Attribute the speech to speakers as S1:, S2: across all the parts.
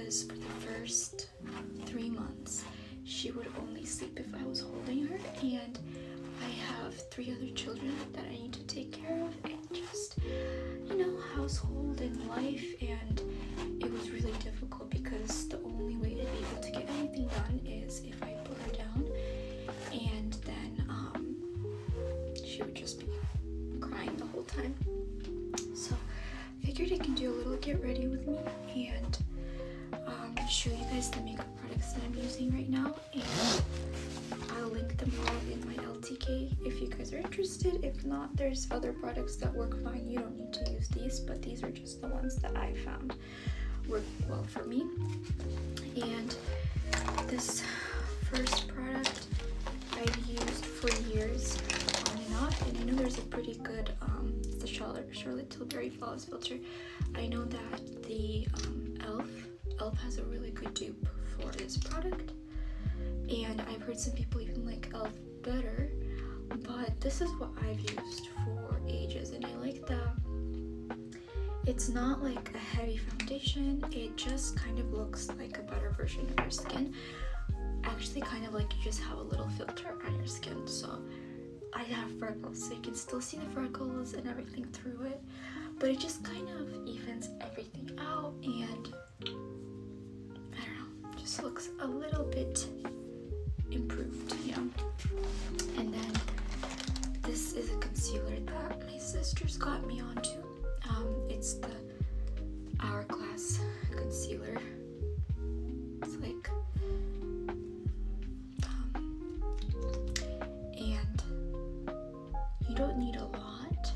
S1: because for the first 3 months she would only sleep if I was holding her, and I have 3 other children that I need to take care of, and just, household and life, and it was really difficult because the only way to be able to get anything done is if I put her down, and then she would just be crying the whole time. So I figured I can do a little get ready with me and show you guys the makeup products that I'm using right now, and I'll link them all in my LTK if you guys are interested. If not, there's other products that work fine. You don't need to use these, but these are just the ones that I found work well for me. And this first product I've used for years on and off, and I know there's a pretty good it's the Charlotte Tilbury Flawless Filter. I know that the e.l.f. has a really good dupe for this product, and I've heard some people even like e.l.f. better, but this is what I've used for ages, and I like that it's not like a heavy foundation. It just kind of looks like a better version of your skin, actually kind of like you just have a little filter on your skin. So I have freckles, so you can still see the freckles and everything through it, but it just kind of evens everything out, and I don't know, just looks a little bit improved, And then this is a concealer that my sisters got me onto. It's the Hourglass concealer. It's like and you don't need a lot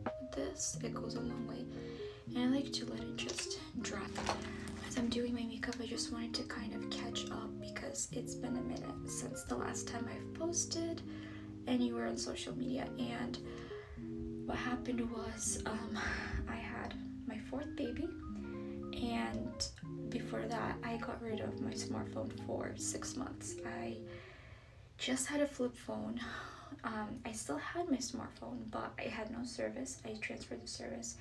S1: with this. It goes a long way, and I like to let it just dry. As I'm doing my makeup, I just wanted to kind of catch up because it's been a minute since the last time I've posted anywhere on social media. And what happened was I had my 4th baby, and before that I got rid of my smartphone for 6 months. I just had a flip phone. I still had my smartphone, but I had no service. I transferred the service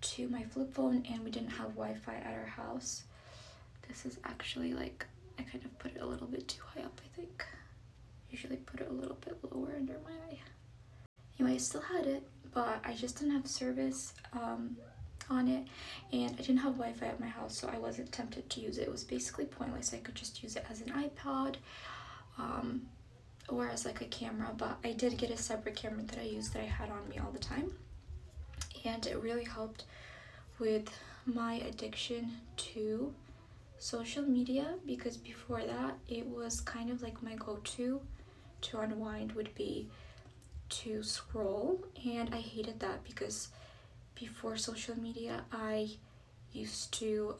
S1: to my flip phone, and we didn't have Wi-Fi at our house. This is actually like, I kind of put it a little bit too high up, I think. Usually put it a little bit lower under my eye. Anyway, I still had it, but I just didn't have service on it, and I didn't have Wi-Fi at my house, so I wasn't tempted to use it. It was basically pointless. I could just use it as an iPod or as like a camera, but I did get a separate camera that I used that I had on me all the time, and it really helped with my addiction to social media, because before that it was kind of like my go-to to unwind would be to scroll, and I hated that because before social media I used to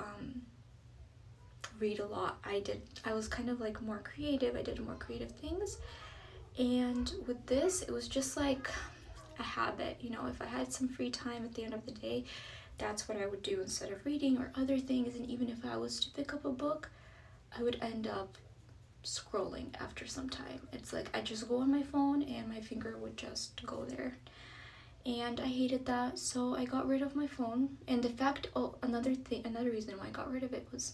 S1: read a lot. I was kind of like more creative. I did more creative things, and with this it was just like a habit. If I had some free time at the end of the day, that's what I would do instead of reading or other things. And even if I was to pick up a book, I would end up scrolling after some time. It's like I just go on my phone and my finger would just go there, and I hated that. So I got rid of my phone. And another reason why I got rid of it was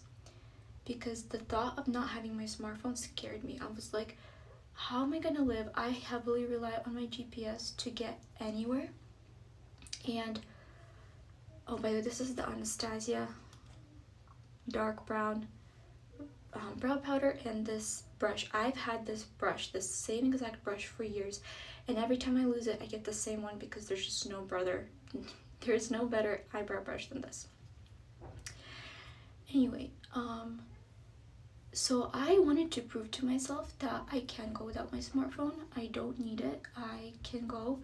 S1: because the thought of not having my smartphone scared me. I was like, how am I gonna live? I heavily rely on my GPS to get anywhere. And oh, by the way, this is the Anastasia dark brown brow powder, and this brush. I've had this same exact brush for years, and every time I lose it I get the same one because there's just there's no better eyebrow brush than this. Anyway, so I wanted to prove to myself that I can go without my smartphone. I don't need it. I can go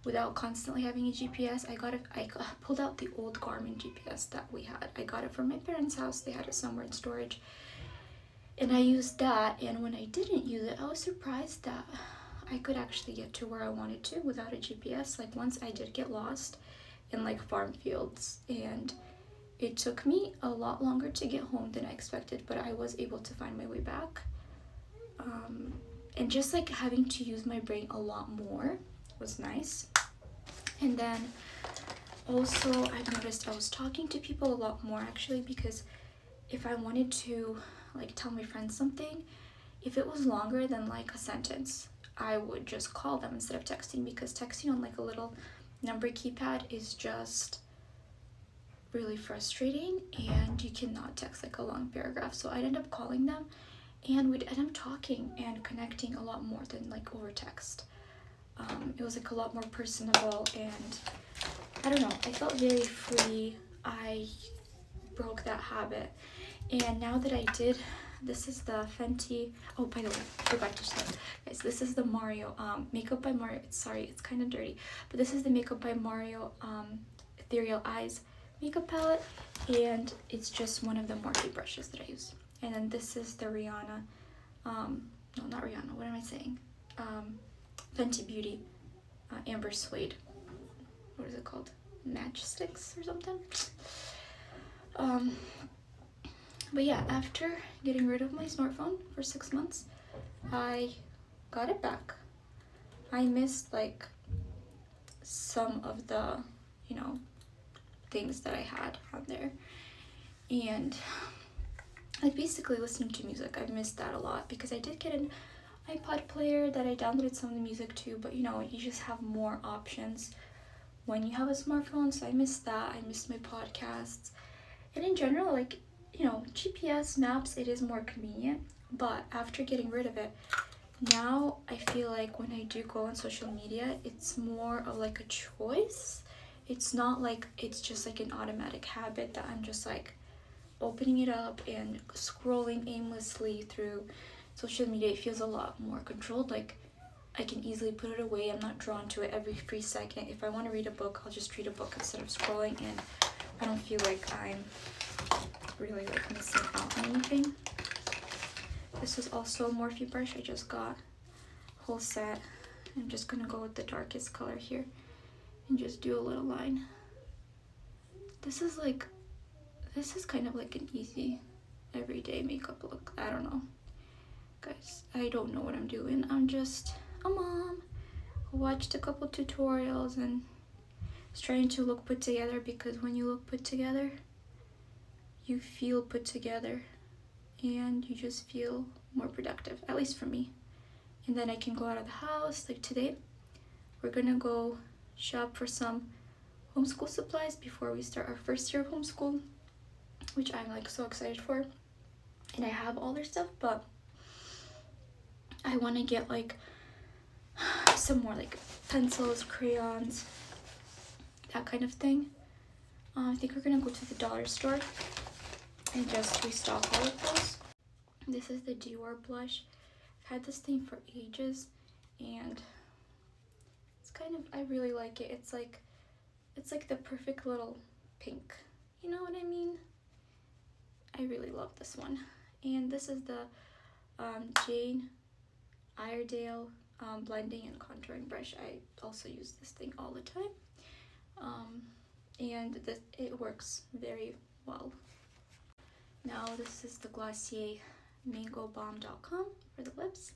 S1: without constantly having a GPS. I pulled out the old Garmin GPS that we had. I got it from my parents' house. They had it somewhere in storage, and I used that. And when I didn't use it, I was surprised that I could actually get to where I wanted to without a GPS. Like, once I did get lost in like farm fields, and it took me a lot longer to get home than I expected, but I was able to find my way back. And just like having to use my brain a lot more was nice. And then also I've noticed I was talking to people a lot more, actually, because if I wanted to like tell my friends something, if it was longer than like a sentence, I would just call them instead of texting, because texting on like a little number keypad is just really frustrating, and you cannot text like a long paragraph. So I'd end up calling them, and we'd end up talking and connecting a lot more than like over text. It was like a lot more personable, and I don't know, I felt very free. I broke that habit, and now that I did, this is the Fenty, oh, by the way, I forgot to say, guys, this is the Mario Makeup by Mario, sorry, it's kind of dirty, but this is the Makeup by Mario Ethereal Eyes makeup palette, and it's just one of the Morphe brushes that I use. And then this is the Rihanna, no, not Rihanna, what am I saying, Fenty Beauty Amber Suede, what is it called, Matchsticks or something. But yeah, after getting rid of my smartphone for 6 months, I got it back. I missed like some of the, you know, things that I had on there, and like basically listening to music, I've missed that a lot, because I did get an iPod player that I downloaded some of the music to, but you know, you just have more options when you have a smartphone, so I missed that. I missed my podcasts, and in general, like, you know, GPS maps, it is more convenient, but after getting rid of it, now I feel like when I do go on social media, it's more of like a choice. It's not like it's just like an automatic habit that I'm just like opening it up and scrolling aimlessly through social media. It feels a lot more controlled, like I can easily put it away. I'm not drawn to it every free second. If I want to read a book, I'll just read a book instead of scrolling, and I don't feel like I'm really like missing out on anything. This is also a Morphe brush I just got, whole set. I'm just gonna go with the darkest color here and just do a little line. This is kind of like an easy everyday makeup look. I don't know, guys, I don't know what I'm doing. I'm just a mom who watched a couple tutorials and is trying to look put together, because when you look put together, you feel put together and you just feel more productive, at least for me. And then I can go out of the house. Like today, we're gonna go shop for some homeschool supplies before we start our first year of homeschool, which I'm like so excited for. And I have all their stuff, but I want to get like some more like pencils, crayons, that kind of thing. I think we're gonna go to the dollar store and just restock all of those. This is the Dior blush. I've had this thing for ages, and it's kind of, I really like it. It's like the perfect little pink, you know what I mean? I really love this one. And this is the Jane Iredale blending and contouring brush. I also use this thing all the time, and it works very well. Now this is the Glossier MangoBalm.com for the lips.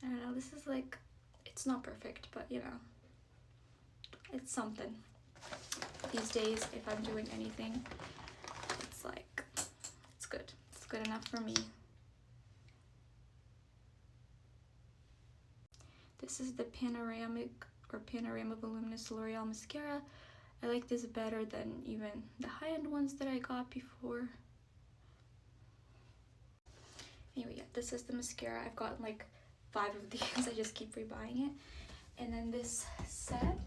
S1: I don't know, this is like, it's not perfect, but you know, it's something. These days, if I'm doing anything, it's like, it's good. It's good enough for me. This is the Panorama Voluminous L'Oreal Mascara. I like this better than even the high-end ones that I got before. Anyway, yeah, this is the mascara. I've gotten like 5 of these. I just keep rebuying it. And then this set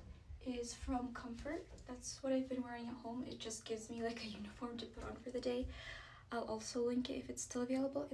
S1: is from Comfort. That's what I've been wearing at home. It just gives me like a uniform to put on for the day. I'll also link it if it's still available.